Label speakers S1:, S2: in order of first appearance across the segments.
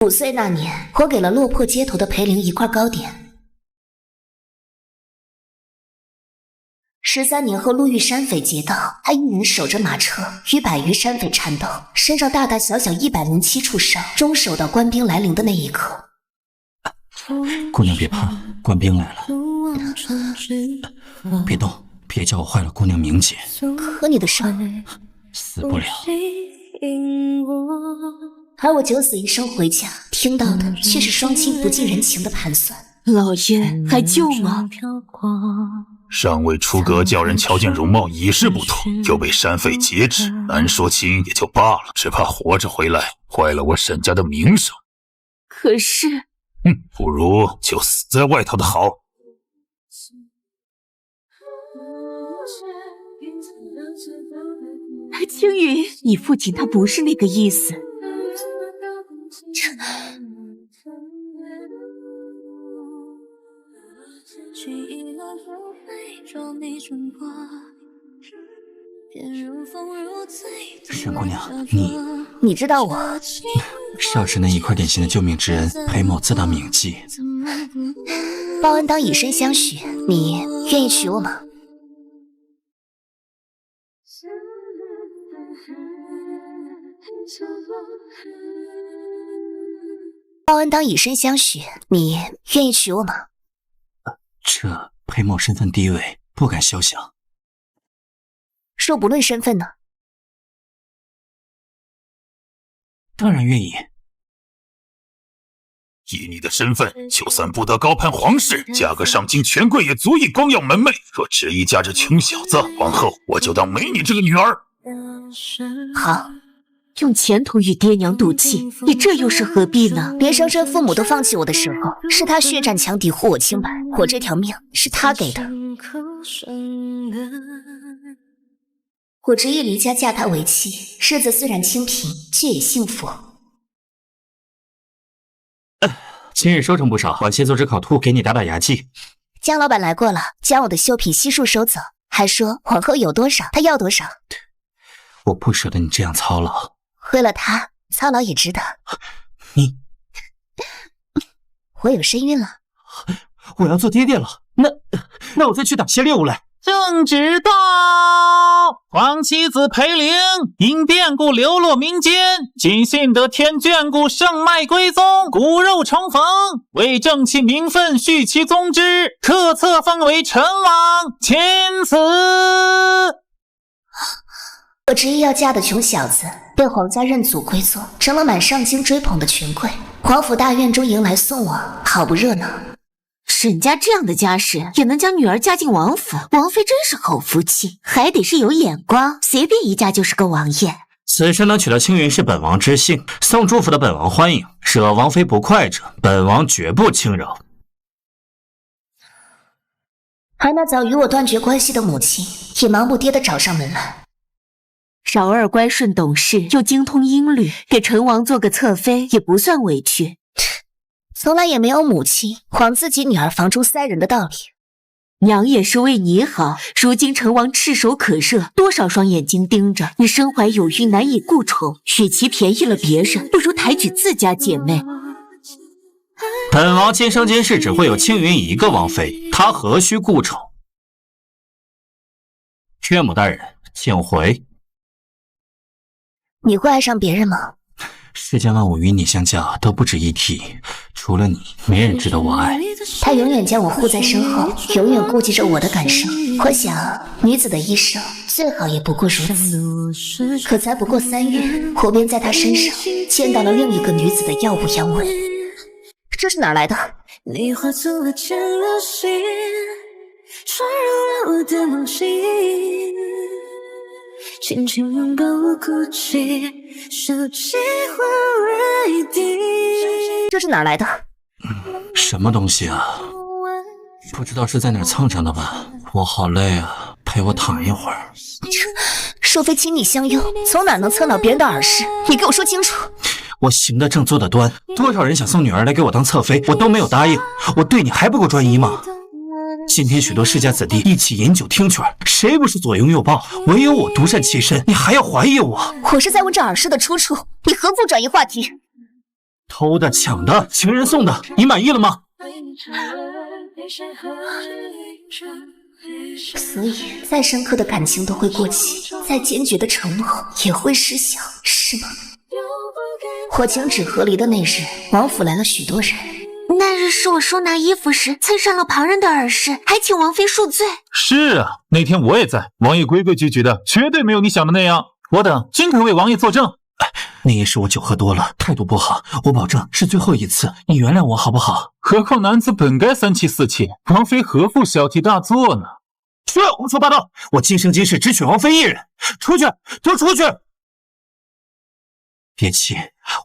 S1: 5岁那年，我给了落魄街头的裴灵一块糕点。13年后，路遇山匪劫道，他一人守着马车，与100余山匪缠斗，身上大大小小107处伤，终守到官兵来临的那一刻。
S2: 姑娘别怕，官兵来了。别动，别叫我坏了姑娘名节。
S1: 可你的伤
S2: 死不了。
S1: 而我九死一生回家，听到的却是双亲不近人情的盘算。
S3: 老爷还救吗？
S4: 尚未出阁，叫人瞧见容貌已是不妥，又被山匪劫持，难说轻也就罢了，只怕活着回来，坏了我沈家的名声。
S3: 可是，
S4: 不如就死在外头的好。
S3: 青云，你父亲他不是那个意思。
S2: 沈姑娘，
S1: 你知道我？
S2: 少时那一块点心的救命之恩，裴某自当铭记。
S1: 报恩当以身相许，你愿意娶我吗？报恩当以身相许，你愿意娶我吗？
S2: 这裴某身份低微，不敢肖想。
S1: 若不论身份呢？
S2: 当然愿意。
S4: 以你的身份，就算不得高攀皇室，嫁个上京权贵也足以光耀门楣。若执意嫁这穷小子，往后我就当没你这个女儿。
S1: 好。
S3: 用前途与爹娘赌气，你这又是何必呢？
S1: 连生身父母都放弃我的时候，是他血战强敌护我清白，我这条命是他给的。我执意离家嫁他为妻，日子虽然清贫，却也幸福。
S2: 今日收成不少，晚些做只烤兔给你打打牙祭。
S1: 江老板来过了，将我的绣品悉数收走，还说往后有多少他要多少。
S2: 我不舍得你这样操劳。
S1: 为了他，操劳也值得。
S2: 你，
S1: 我有身孕了，
S2: 我要做爹爹了。那我再去打些猎物来。
S5: 正直道，皇妻子裴灵因变故流落民间，今幸得天眷顾，圣脉归宗，骨肉重逢，为正其名分，续其宗之，特册封为陈王亲子。
S1: 我执意要嫁的穷小子，被皇家认祖归宗，成了满上京追捧的权贵。皇府大院中迎来送往，好不热闹。
S3: 沈家这样的家世，也能将女儿嫁进王府，王妃真是好福气，还得是有眼光，随便一嫁就是个王爷。
S2: 此生能娶到青云是本王之幸，送祝福的本王欢迎，惹王妃不快者，本王绝不轻饶。
S1: 而那早与我断绝关系的母亲，也忙不迭地找上门来。
S3: 少儿乖顺懂事，又精通音律，给陈王做个侧妃也不算委屈。
S1: 从来也没有母亲往自己女儿房中塞人的道理。
S3: 娘也是为你好，如今陈王炙手可热，多少双眼睛盯着你，身怀有孕难以顾宠，与其便宜了别人，不如抬举自家姐妹。
S2: 本王今生今世只会有青云一个王妃，她何须顾宠？岳母大人，请回。
S1: 你会爱上别人吗？
S2: 世间万物与你相较都不值一提，除了你，没人值得我爱。
S1: 他永远将我护在身后，永远顾及着我的感受。我想，女子的一生最好也不过如此。可才不过3月，我便在他身上见到了另一个女子的耀武扬威。这是哪来的？
S6: 你化作了千流星，穿入了我的梦境，轻轻拥抱我哭泣，手机会为敌。
S1: 这是哪来的？
S2: 什么东西啊？不知道是在哪儿蹭上的吧？我好累啊，陪我躺一会儿。
S1: 若非亲你相拥，从哪能蹭到别人的耳饰？你给我说清楚。
S2: 我行得正，坐得端，多少人想送女儿来给我当侧妃，我都没有答应。我对你还不够专一吗？今天许多世家子弟一起饮酒听曲，谁不是左拥右抱？唯有我独善其身，你还要怀疑我？
S1: 我是在问这耳饰的出处，你何苦转移话题？
S2: 偷的、抢的、情人送的，你满意了吗？
S1: 所以，再深刻的感情都会过期，再坚决的承诺也会失效，是吗？火情纸盒里的那日，王府来了许多人。
S3: 那日是我收拿衣服时蹭上了旁人的耳饰，还请王妃恕罪。
S5: 是啊，那天我也在，王爷规规矩矩的，绝对没有你想的那样。我等今可为王爷作证。
S2: 那也是我酒喝多了，态度不好，我保证是最后一次，你原谅我好不好？
S5: 何况男子本该三妻四妾，王妃何负小题大做呢？
S2: 不要胡说八道！我今生今世只娶王妃一人，出去，都出去！别气，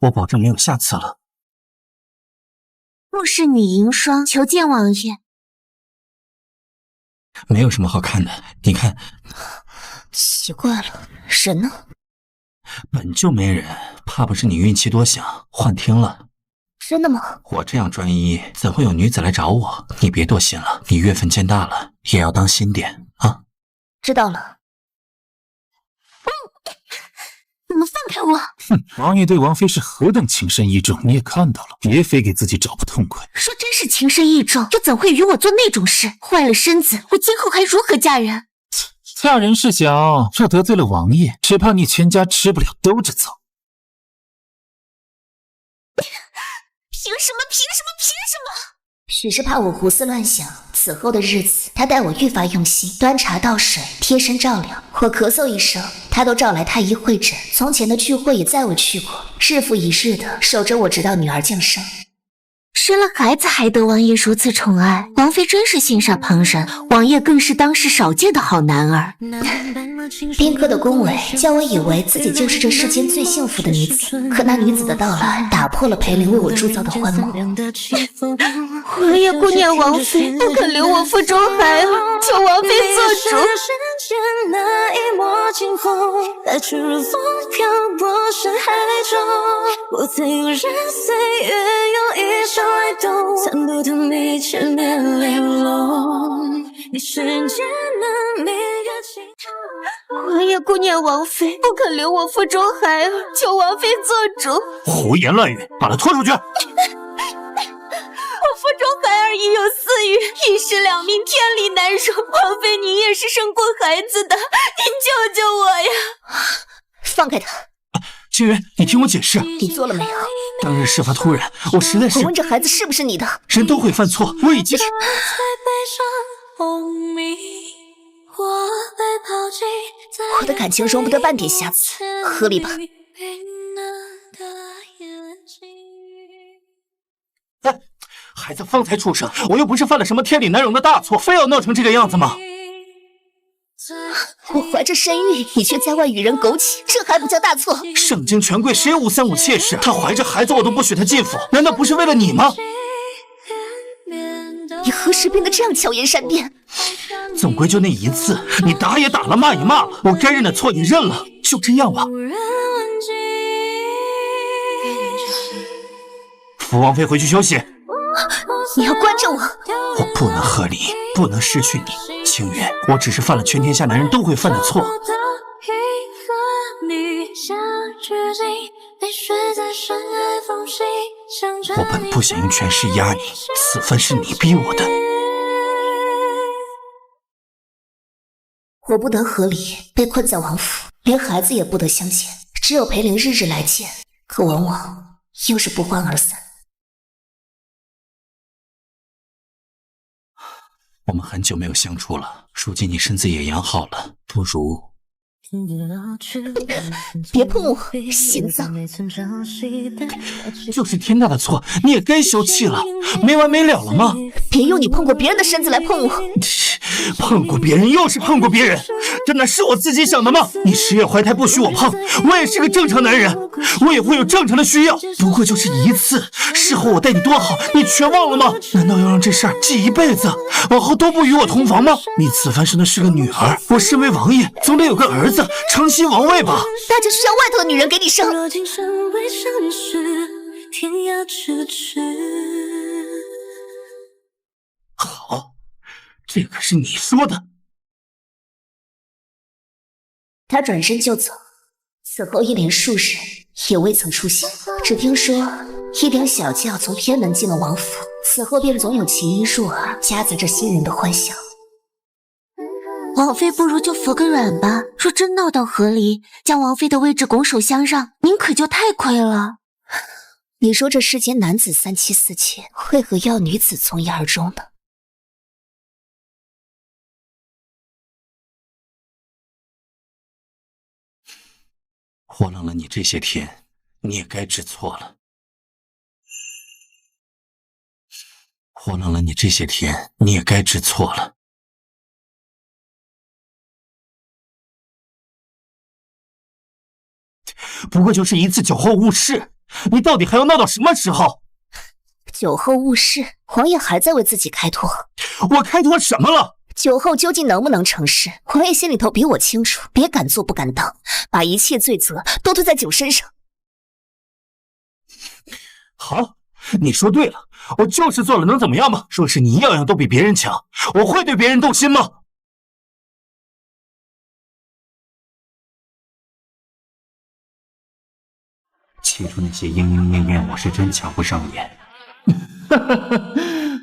S2: 我保证没有下次了。
S3: 穆氏女银霜求见王爷。
S2: 没有什么好看的，你看。
S1: 奇怪了，人呢？
S2: 本就没人，怕不是你运气多想，幻听了。
S1: 真的吗？
S2: 我这样专一，怎会有女子来找我？你别多心了，你月份渐大了，也要当心点啊。
S1: 知道了。
S3: 你们放开我！
S5: 哼，王爷对王妃是何等情深意重，你也看到了，别非给自己找不痛快。
S3: 说真是情深意重，又怎会与我做那种事？坏了身子，我今后还如何嫁人？
S5: 嫁人事小，若得罪了王爷，只怕你全家吃不了兜着走。
S3: 凭什么？凭什么？凭什么？
S1: 许是怕我胡思乱想，此后的日子，他待我愈发用心，端茶倒水，贴身照料。我咳嗽一声，他都召来太医会诊。从前的聚会也载我去过，日复一日的守着我，直到女儿降生。
S3: 生了孩子还得王爷如此宠爱，王妃真是羡煞旁人，王爷更是当世少见的好男儿。
S1: 宾客的恭维叫我以为自己就是这世间最幸福的女子，可那女子的到来打破了裴林为我铸造的幻梦。
S3: 我也顾念王妃，不肯留我腹中孩儿，求王妃做主。
S6: 那一抹清风，带去如风飘泊深海中，不曾有人岁月用一生来懂，残留的你千面玲珑，你是人间的明月清潮。
S3: 我也顾念王妃，不肯留我腹中孩儿，求王妃做主。
S2: 胡言乱语，把他拖出去！
S3: 我腹中孩儿已有4余，一尸两命，天理难容。王妃，你也是生过孩子的，您救救我呀！
S1: 放开他！
S2: 清源，你听我解释。
S1: 你做了没有？
S2: 当日事发突然，我实在是……
S1: 我问这孩子是不是你的？
S2: 人都会犯错，我已经……
S1: 我的感情容不得半点瑕疵，合理吧？
S2: 哎，孩子方才出生，我又不是犯了什么天理难容的大错，非要闹成这个样子吗？
S1: 我怀着身孕，你却在外与人苟且，这还不叫大错？
S2: 圣经权贵谁无三五妾室？她怀着孩子，我都不许她进府，难道不是为了你吗？
S1: 你何时变得这样巧言善辩？
S2: 总归就那一次，你打也打了，骂也骂了，我该认的错也认了，就这样吧。扶王妃回去休息。
S1: 你要关着我？
S2: 我不能和你，不能失去你。清源，我只是犯了全天下男人都会犯的错。我本不想用权势压你，此番是你逼我的。
S1: 我不得合理，被困在王府，连孩子也不得相见，只有裴灵日日来见，可往往又是不欢而散。
S2: 我们很久没有相处了，如今你身子也养好了，不如……
S1: 别碰我，心脏！
S2: 就是天大的错，你也该消气了，没完没了了吗？
S1: 别用你碰过别人的身子来碰我！
S2: 碰过别人又是碰过别人，这哪是我自己想的吗？你10月怀胎不许我碰，我也是个正常男人，我也会有正常的需要，不过就是一次，事后我待你多好，你全忘了吗？难道要让这事儿记一辈子，往后都不与我同房吗？你此番生的是个女儿，我身为王爷，总得有个儿子承袭王位吧？
S1: 那就是让外头的女人给你生。
S2: 好，这可是你说的。
S1: 他转身就走，此后一连数日也未曾出现。只听说一点小教从偏门进了王府，此后便总有奇医术夹杂着新人的幻想。
S3: 王妃不如就服个软吧。若真闹到和离，将王妃的位置拱手相让，您可就太亏了。
S1: 你说这世间男子三妻四妾，为何要女子从一而终呢？
S2: 我冷了你这些天，你也该知错了。我冷了你这些天，你也该知错了。不过就是一次酒后误事，你到底还要闹到什么时候？
S1: 酒后误事，王爷还在为自己开脱。
S2: 我开脱什么了？
S1: 酒后究竟能不能成事，王爷心里头比我清楚，别敢做不敢当，把一切罪责都推在酒身上。
S2: 好，你说对了，我就是做了，能怎么样吗？若是你样样都比别人强，我会对别人动心吗？起初那些莺莺燕燕，我是真瞧不上眼。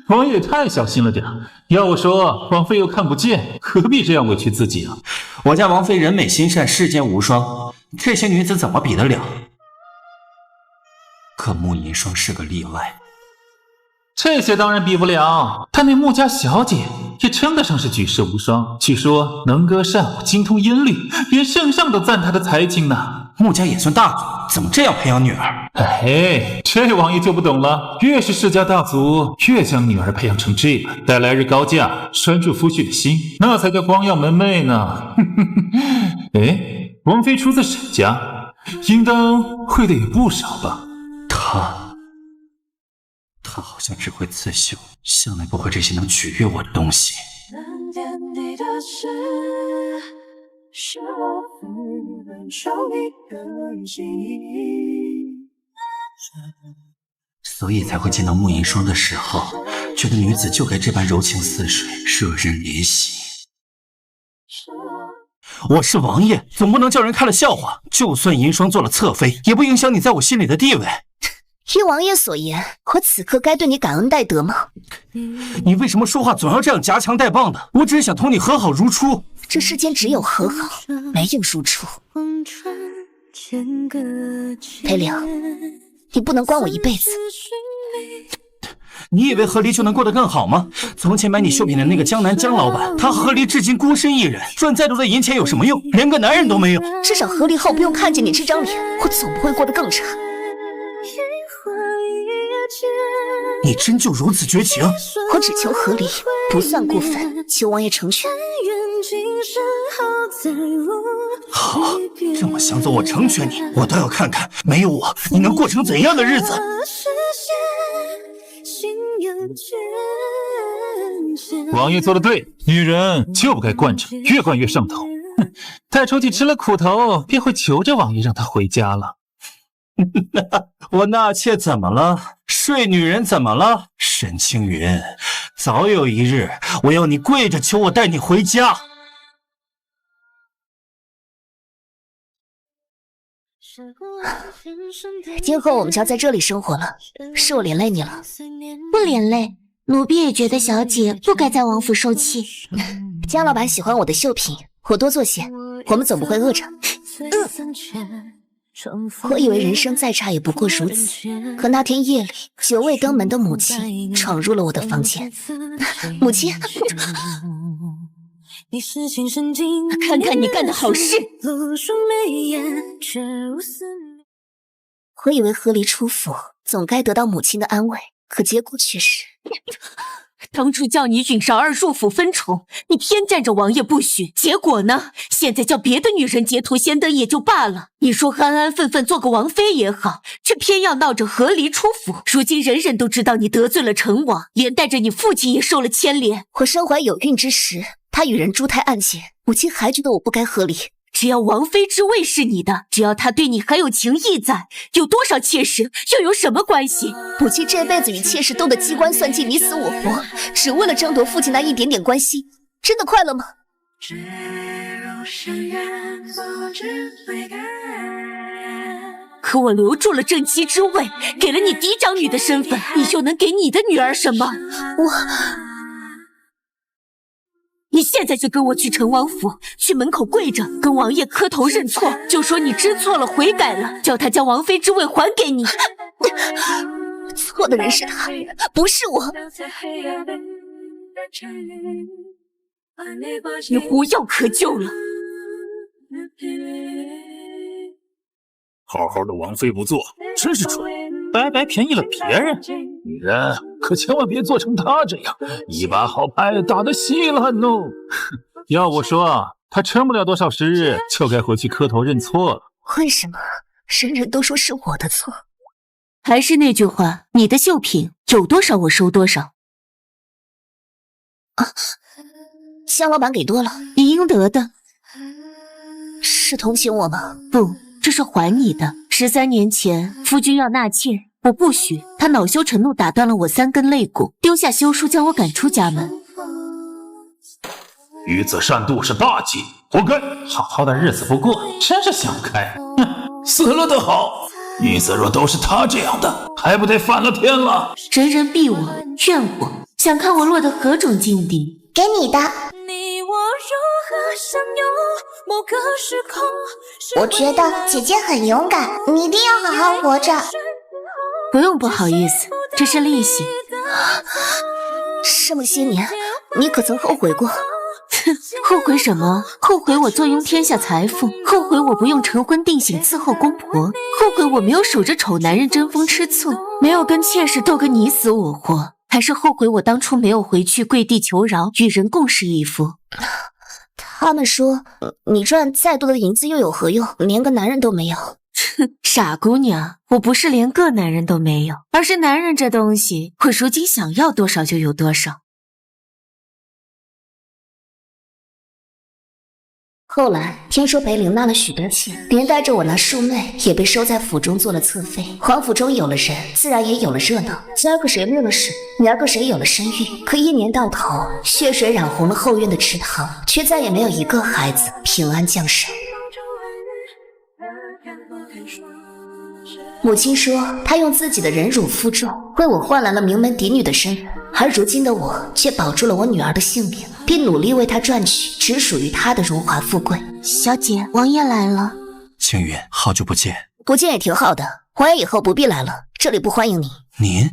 S5: 王爷太小心了点，要我说，王妃又看不见，何必这样委屈自己啊？
S2: 我家王妃人美心善，世间无双，这些女子怎么比得了？可穆银霜是个例外。
S5: 这些当然比不了，她那穆家小姐也称得上是举世无双。据说能歌善舞，精通音律，连圣上都赞她的才情呢。
S2: 穆家也算大族，怎么这样培养女儿？
S5: 哎，这王爷就不懂了。越是世家大族，越将女儿培养成这般，待来日高嫁，拴住夫婿的心，那才叫光耀门楣呢。哎，王妃出自沈家，应当会的也不少吧？
S2: 他好像只会刺绣，向来不会这些能取悦我的东西。是我不能受你的心，所以才会见到穆银霜的时候，觉得女子就该这般柔情似水，惹人怜惜。我是王爷，总不能叫人开了笑话。就算银霜做了侧妃，也不影响你在我心里的地位。
S1: 依王爷所言，我此刻该对你感恩戴德吗？
S2: 你为什么说话总要这样夹枪带棒的？我只是想同你和好如初。
S1: 这世间只有和好，没有如初。裴灵，你不能关我一辈子。
S2: 你以为和离就能过得更好吗？从前买你绣品的那个江南江老板，他和离至今孤身一人，赚再多的银钱有什么用？连个男人都没有。
S1: 至少和离后不用看见你这张脸，我总不会过得更差。
S2: 你真就如此绝情？
S1: 我只求和离，不算过分，求王爷成全。
S2: 好，这么想走，我成全你。我倒要看看，没有我，你能过成怎样的日子？
S5: 王爷做得对，女人就不该惯着，越惯越上头。哼，待出去吃了苦头，便会求着王爷让她回家了。
S2: 我纳妾怎么了？睡女人怎么了？沈青云，早有一日，我要你跪着求我带你回家。
S1: 今后我们就要在这里生活了，是我连累你了。
S3: 不连累，奴婢也觉得小姐不该在王府受气。
S1: 江老板喜欢我的绣品，我多做些，我们总不会饿着。我以为人生再差也不过如此，可那天夜里，久未登门的母亲闯入了我的房间。母亲，
S3: 看看你干的好事。
S1: 我以为和离出府，总该得到母亲的安慰，可结果却是……
S3: 当初叫你允少儿入府分宠，你偏占着王爷不许，结果呢？现在叫别的女人截图先登也就罢了，你说安安分分做个王妃也好，却偏要闹着和离出府。如今人人都知道你得罪了成王，连带着你父亲也受了牵连。
S1: 我身怀有孕之时，他与人珠胎暗结，母亲还觉得我不该和离。
S3: 只要王妃之位是你的，只要他对你还有情意在，有多少妾室又有什么关系？
S1: 母亲这辈子与妾室斗得机关算尽，你死我活，只为了争夺父亲那一点点关系，真的快乐吗？
S3: 可我留住了正妻之位，给了你嫡长女的身份，你又能给你的女儿什么？你现在就跟我去成王府，去门口跪着，跟王爷磕头认错，就说你知错了，悔改了，叫他将王妃之位还给你。
S1: 错的人是他，不是我。
S3: 你无药可救了。
S4: 好好的王妃不做，真是蠢，
S5: 白白便宜了别人。
S4: 女人可千万别做成他这样，一把好牌打得稀烂哦。
S5: 要我说，他撑不了多少时日，就该回去磕头认错了。
S1: 为什么人人都说是我的错？
S3: 还是那句话，你的绣品有多少我收多少。
S1: 江老板给多了，
S3: 你应得的。
S1: 是同情我吗？
S3: 不，这是还你的。13年前，夫君要纳妾，我不许，他恼羞成怒，打断了我3根肋骨，丢下休书将我赶出家门。
S4: 与子善妒是大忌，活该。
S5: 好好的日子不过，真是想不开。
S4: 死了的好，女子若都是他这样的，还不得反了天了？
S3: 人人避我，怨我，想看我落得何种境地？
S1: 给你的。
S6: 你我如何相拥？某个时空，
S1: 我觉得姐姐很勇敢，你一定要好好活着。
S3: 不用不好意思，这是利息。
S1: 这么些年，你可曾后悔过？
S3: 后悔什么？后悔我坐拥天下财富，后悔我不用成婚定喜伺候公婆，后悔我没有守着丑男人争风吃醋，没有跟妾室斗个你死我活，还是后悔我当初没有回去跪地求饶，与人共侍一夫。
S1: 他们说你赚再多的银子又有何用，连个男人都没有。
S3: 傻姑娘，我不是连个男人都没有，而是男人这东西，我如今想要多少就有多少。
S1: 后来听说裴玲纳了许多妾，连带着我那庶妹也被收在府中做了侧妃。皇府中有了人，自然也有了热闹。今儿个谁灭了氏，明儿个谁有了身孕。可一年到头，血水染红了后院的池塘，却再也没有一个孩子平安降生。母亲说，她用自己的忍辱负重，为我换来了名门嫡女的身份，而如今的我却保住了我女儿的性命，并努力为她赚取只属于她的荣华富贵。
S3: 小姐，王爷来了。
S2: 青云，好久不见。
S1: 不见也挺好的，王爷以后不必来了，这里不欢迎你。
S2: 您，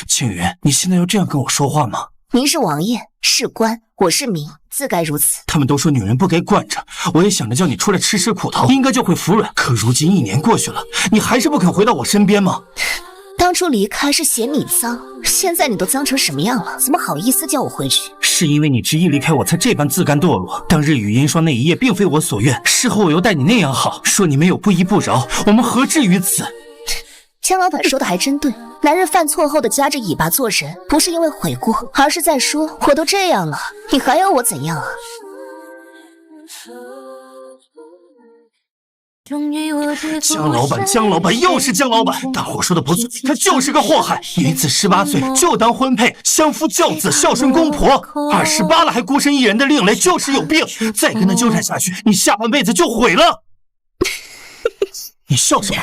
S2: 青云，你现在要这样跟我说话吗？
S1: 您是王爷，是官，我是民，自该如此。
S2: 他们都说女人不该惯着，我也想着叫你出来吃吃苦头，应该就会服软。可如今1年过去了，你还是不肯回到我身边吗？
S1: 当初离开是嫌你脏，现在你都脏成什么样了，怎么好意思叫我回去？
S2: 是因为你执意离开我才这般自甘堕落。当日与殷霜那一夜并非我所愿，事后我又待你那样好，说你没有不依不饶，我们何至于此？
S1: 江老板说的还真对，男人犯错后的夹着尾巴做人，不是因为悔过，而是在说我都这样了，你还要我怎样啊？
S2: 江老板，江老板，又是江老板！大伙说的不错，他就是个祸害。女子18岁就当婚配，相夫教子，孝顺公婆；28了还孤身一人的另类，就是有病。再跟他纠缠下去，你下半辈子就毁了。你笑什么？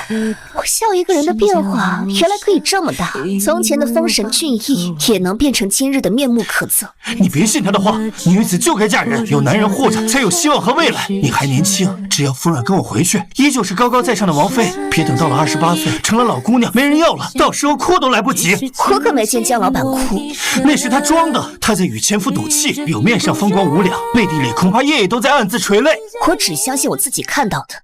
S1: 我笑一个人的变化，原来可以这么大。从前的风神俊逸，也能变成今日的面目可憎。
S2: 你别信他的话，女子就该嫁人，有男人护着，才有希望和未来。你还年轻，只要服软跟我回去，依旧是高高在上的王妃。别等到了28岁，成了老姑娘，没人要了，到时候哭都来不及。
S1: 我可没见江老板哭，
S2: 那是他装的。他在与前夫赌气，表面上风光无两，背地里恐怕夜夜都在暗自垂泪。
S1: 我只相信我自己看到的。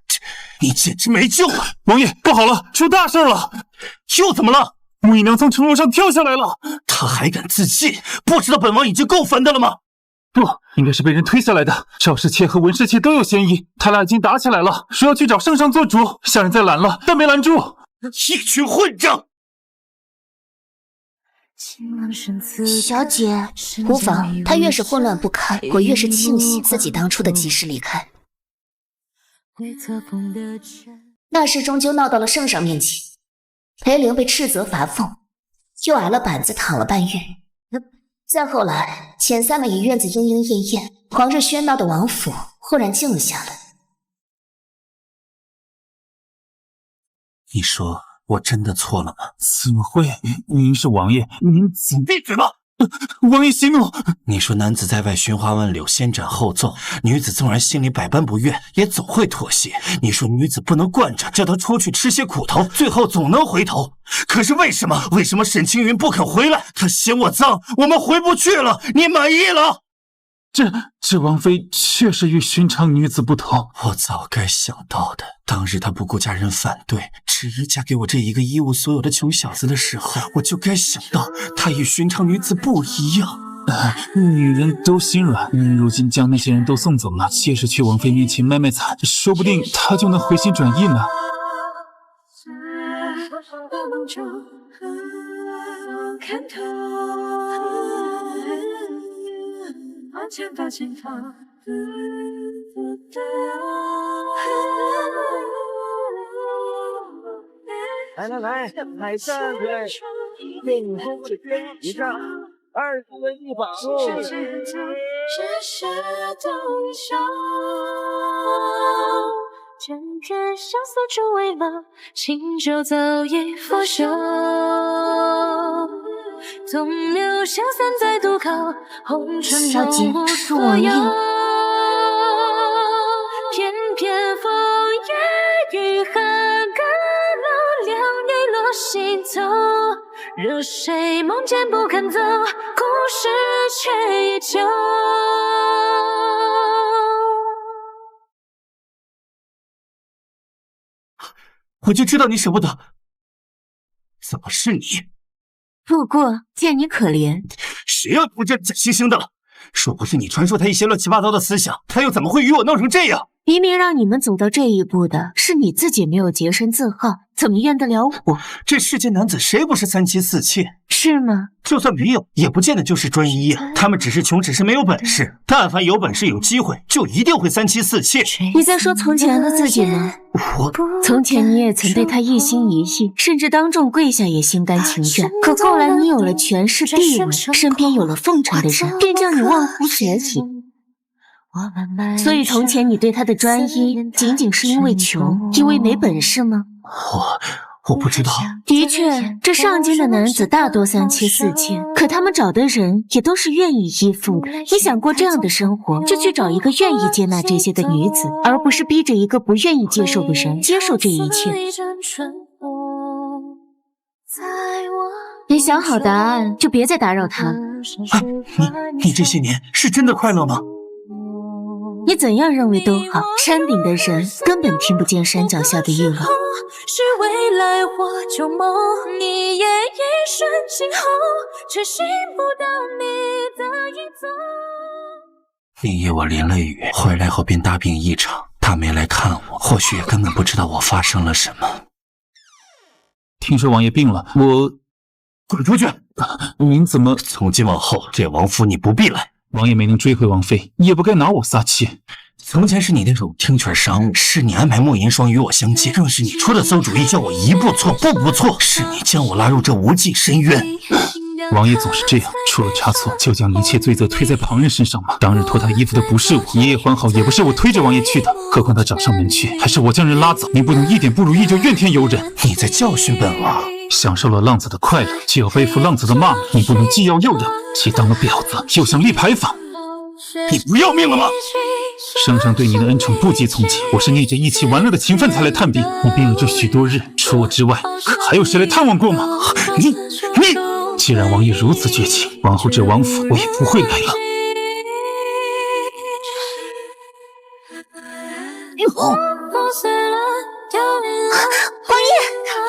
S2: 你简直没救了！
S5: 王爷，不好了，出大事了！
S2: 又怎么了？
S5: 穆姨娘从城楼上跳下来了。
S2: 她还敢自尽，不知道本王已经够烦的了吗？
S5: 不，应该是被人推下来的。赵氏妾和文氏妾都有嫌疑，他俩已经打起来了，说要去找圣上做主，下人再拦了，但没拦住。
S2: 一群混账！
S1: 小姐，无妨，他越是混乱不堪，我越是庆幸自己当初的及时离开。那事终究闹到了圣上面前，裴玲被斥责罚俸，又挨了板子躺了半月。再后来，遣散了一院子莺莺燕燕，狂热喧闹的王府忽然静了下来。
S2: 你说我真的错了吗？
S5: 怎么会？您是王爷，您怎么闭嘴吧！王爷息怒。
S2: 你说男子在外寻花问柳，先斩后奏，女子纵然心里百般不愿，也总会妥协。你说女子不能惯着，叫她出去吃些苦头，最后总能回头。可是为什么沈青云不肯回来？她嫌我脏，我们回不去了。你满意了？
S5: 这王妃确实与寻常女子不同。
S2: 我早该想到的。当日她不顾家人反对，执意嫁给我这一个一无所有的穷小子的时候，我就该想到她与寻常女子不一样。
S5: 女人都心软，如今将那些人都送走了，借势去王妃面前卖卖惨，说不定她就能回心转意呢。
S7: 来，海战队，命中的天一上，2次的一把路。
S6: 枕边相思只为了清酒早已腐朽，总留香散在渡口，红尘
S3: 小姐，
S6: 中无
S3: 是王爷。
S6: 偏偏风夜雨寒，干了两泪落心头，惹谁梦见不肯走，故事却依旧。
S2: 我就知道你舍不得，怎么是你？
S3: 不过见你可怜，
S2: 谁要不这假惺惺的了？若不是你传授他一些乱七八糟的思想，他又怎么会与我闹成这样？
S3: 明明让你们走到这一步的是你自己，没有洁身自好，怎么怨得了我？
S2: 这世间男子谁不是三妻四妾？
S3: 是吗？
S2: 就算没有，也不见得就是专一啊。他们只是穷，只是没有本事。但凡有本事有机会，就一定会三妻四妾。
S3: 你在说从前的自己吗？从前你也曾对他一心一意，甚至当众跪下也心甘情愿。可后来你有了权势地位，身边有了奉承的人，便叫你忘乎学习。所以从前你对他的专一，仅仅是因为穷，因为没本事吗？
S2: 我不知道。
S3: 的确，这上京的男子大多三妻四妾，可他们找的人也都是愿意依附的。你想过这样的生活，就去找一个愿意接纳这些的女子，而不是逼着一个不愿意接受的人接受这一切。你想好答案，就别再打扰他。
S2: 你这些年是真的快乐吗？
S3: 你怎样认为都好，山顶的人根本听不见山脚下的议论。
S6: 是未来或旧梦，你也一瞬静候，却醒不到你的影踪。
S2: 那夜我淋了雨，回来后便大病一场。他没来看我，或许也根本不知道我发生了什么。
S5: 听说王爷病了，我
S2: 滚出去！
S5: 您怎么？
S2: 从今往后，这王府你不必来。
S5: 王爷没能追回王妃，也不该拿我撒气。
S2: 从前是你那手听权商务，是你安排莫言霜与我相见，更是你出的馊主意，叫我一步错步步错，是你将我拉入这无尽深渊。
S5: 王爷总是这样，出了差错就将一切罪责推在旁人身上吗？当日脱他衣服的不是我，爷爷还好也不是我推着王爷去的，何况他找上门去，还是我将人拉走。你不能一点不如意就怨天尤人。
S2: 你在教训本王。
S5: 享受了浪子的快乐，就要背负浪子的骂名。你不能既要又要，既当了婊子，又想立牌坊。
S2: 你不要命了吗？
S5: 圣上对你的恩宠不及从前，我是逆着一起玩乐的情分才来探病。你病了这许多日，除我之外，可还有谁来探望过吗？你，既然王爷如此绝情，往后这王府我也不会来了。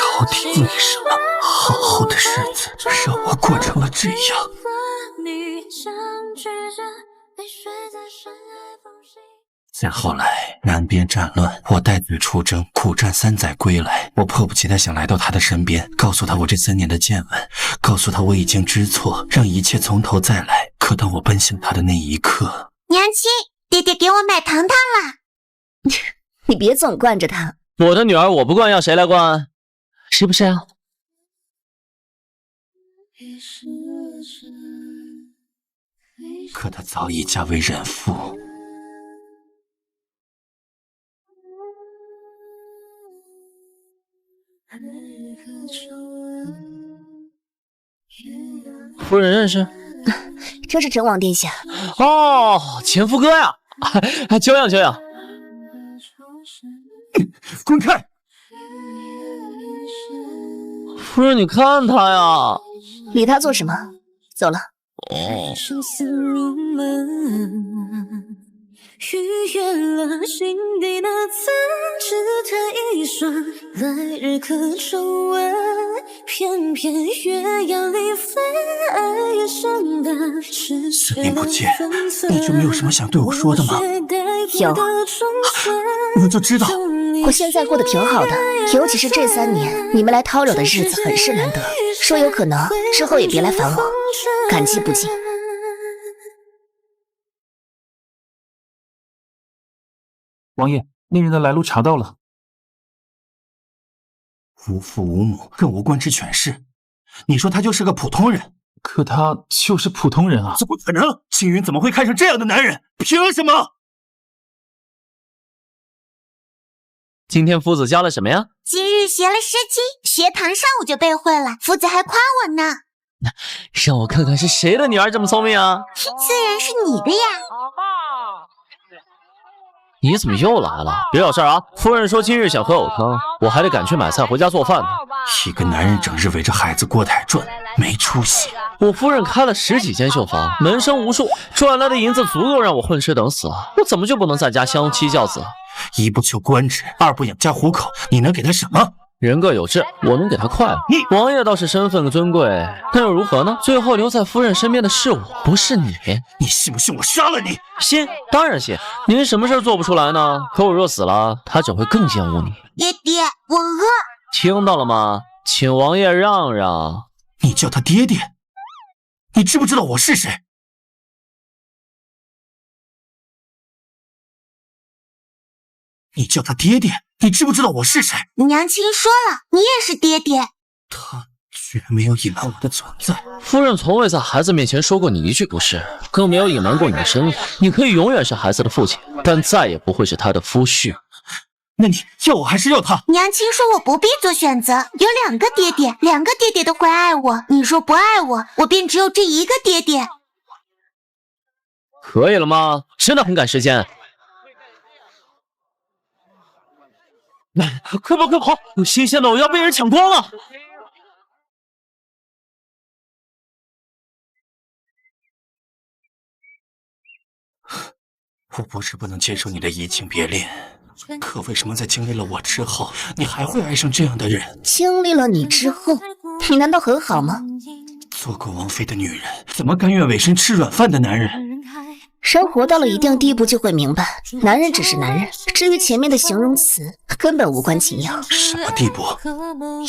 S2: 到底为什么好好的日子让我过成了这样？再后来，南边战乱，我带队出征，苦战3载归来。我迫不及待想来到他的身边，告诉他我这3年的见闻，告诉他我已经知错，让一切从头再来。可当我奔向他的那一刻，
S1: 娘亲，爹爹给我买糖糖了。你别总惯着他。
S7: 我的女儿我不惯，要谁来惯？是不是啊？
S2: 可她早已嫁为人妇。
S8: 夫人认识？
S1: 这是陈王殿下。
S8: 哦，前夫哥呀，久仰久仰。
S2: 滚开！
S8: 夫人，你看他呀。
S1: 理他做什么？走了。
S8: 哦。
S6: 逾越了心底那层，只他一双，来日可重温。偏偏月牙里飞，爱也伤感。
S2: 4年不见，你就没有什么想对我说的吗？
S1: 有，
S2: 我就知道。
S1: 我现在过得挺好的，尤其是这3年，你们来叨扰的日子很是难得。说有可能，之后也别来烦我，感激不尽。
S5: 王爷，那人的来路查到了。
S2: 无父无母，更无官职权势，你说他就是个普通人？
S5: 可他就是普通人啊！
S2: 怎么可能？青云怎么会看上这样的男人？凭什么？
S8: 今天夫子教了什么呀？
S9: 今日学了诗经，学堂上午就背会了，夫子还夸我呢。
S8: 让我看看是谁的女儿这么聪明啊？
S9: 自然是你的呀。
S8: 你怎么又来了？别找事儿啊！夫人说今日想喝藕汤，我还得赶去买菜回家做饭呢。
S2: 一个男人整日围着孩子过台转，没出息。
S8: 我夫人开了10几间绣房，门生无数，赚来的银子足够让我混吃等死，我怎么就不能在家相妻教子？
S2: 一不求官职，二不养家糊口，你能给他什么？
S8: 人各有志，我能给他快乐。王爷倒是身份尊贵，那又如何呢？最后留在夫人身边的是我，不是你。
S2: 你信不信我杀了你？
S8: 信，当然信。您什么事做不出来呢？可我若死了，他只会更厌恶你。
S9: 爹爹，我饿。
S8: 听到了吗？请王爷让让。
S2: 你叫他爹爹？你知不知道我是谁？你叫他爹爹？你知不知道我是谁？
S9: 娘亲说了，你也是爹爹。
S2: 他居然没有隐瞒我的存在。
S8: 夫人从未在孩子面前说过你一句不是，更没有隐瞒过你的身份。你可以永远是孩子的父亲，但再也不会是他的夫婿。
S2: 那你要我还是要他？
S9: 娘亲说我不必做选择，有2个爹爹，2个爹爹都会爱我。你说不爱我，我便只有这一个爹爹。
S8: 可以了吗？真的很赶时间。快跑快跑！有新鲜的藕要被人抢光了。
S2: 我不是不能接受你的移情别恋，可为什么在经历了我之后，你还会爱上这样的人？
S1: 经历了你之后，你难道很好吗？
S2: 做过王妃的女人，怎么甘愿委身吃软饭的男人？
S1: 人活到了一定地步就会明白，男人只是男人，至于前面的形容词根本无关紧要。
S2: 什么地步？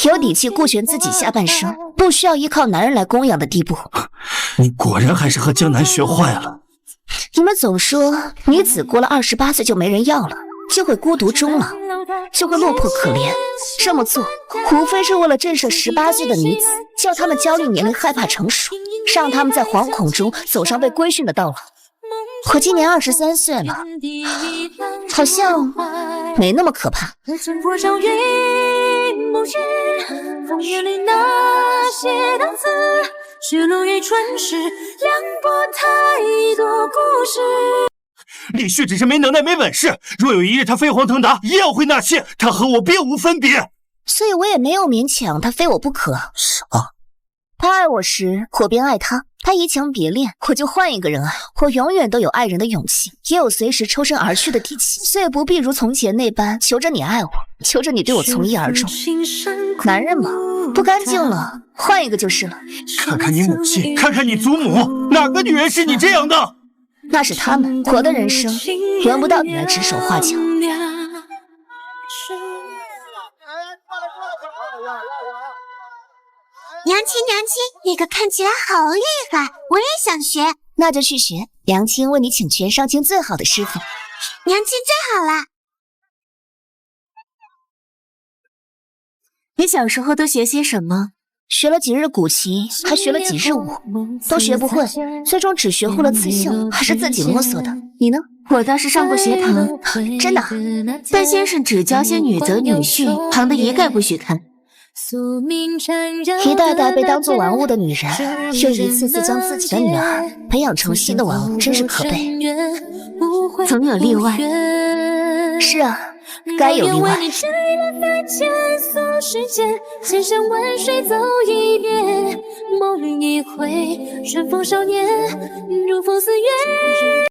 S1: 有底气顾全自己下半生，不需要依靠男人来供养的地步。
S2: 你果然还是和江南学坏了。
S1: 你们总说女子过了28岁就没人要了，就会孤独终老，就会落魄可怜。这么做无非是为了震慑18岁的女子，叫她们焦虑年龄害怕成熟，让她们在惶恐中走上被规训的道路。我今年23岁了，好像没那么可怕。
S2: 李旭只是没能耐没本事，若有一日他飞黄腾达，一样会纳妾，他和我别无分别。
S1: 所以我也没有勉强他非我不可。
S2: 什么？
S1: 他爱我时，我便爱他；他移情别恋，我就换一个人爱。我永远都有爱人的勇气，也有随时抽身而去的底气，所以不必如从前那般求着你爱我，求着你对我从一而终。男人嘛，不干净了，换一个就是了。
S2: 看看你母亲，看看你祖母，哪个女人是你这样的？
S1: 那是他们，我的人生轮不到你来指手画脚。
S9: 娘亲，娘亲，那个看起来好厉害，我也想学。
S1: 那就去学，娘亲为你请全上京最好的师傅。
S9: 娘亲最好啦。
S3: 你小时候都学些什么？
S1: 学了几日古琴，还学了几日舞，都学不会，最终只学会了刺绣，还是自己摸索的。你呢？
S3: 我倒是上过学堂，
S1: 真的。
S3: 但先生只教些女则女训，旁的一概不许看。
S1: 一代代被当作玩物的女人，又一次次将自己的女儿培养成新的玩物，真是可悲。
S3: 总有例外。
S1: 是啊，该有例外。
S6: 千山万水走一遍，梦一回，春风少年，如风似月。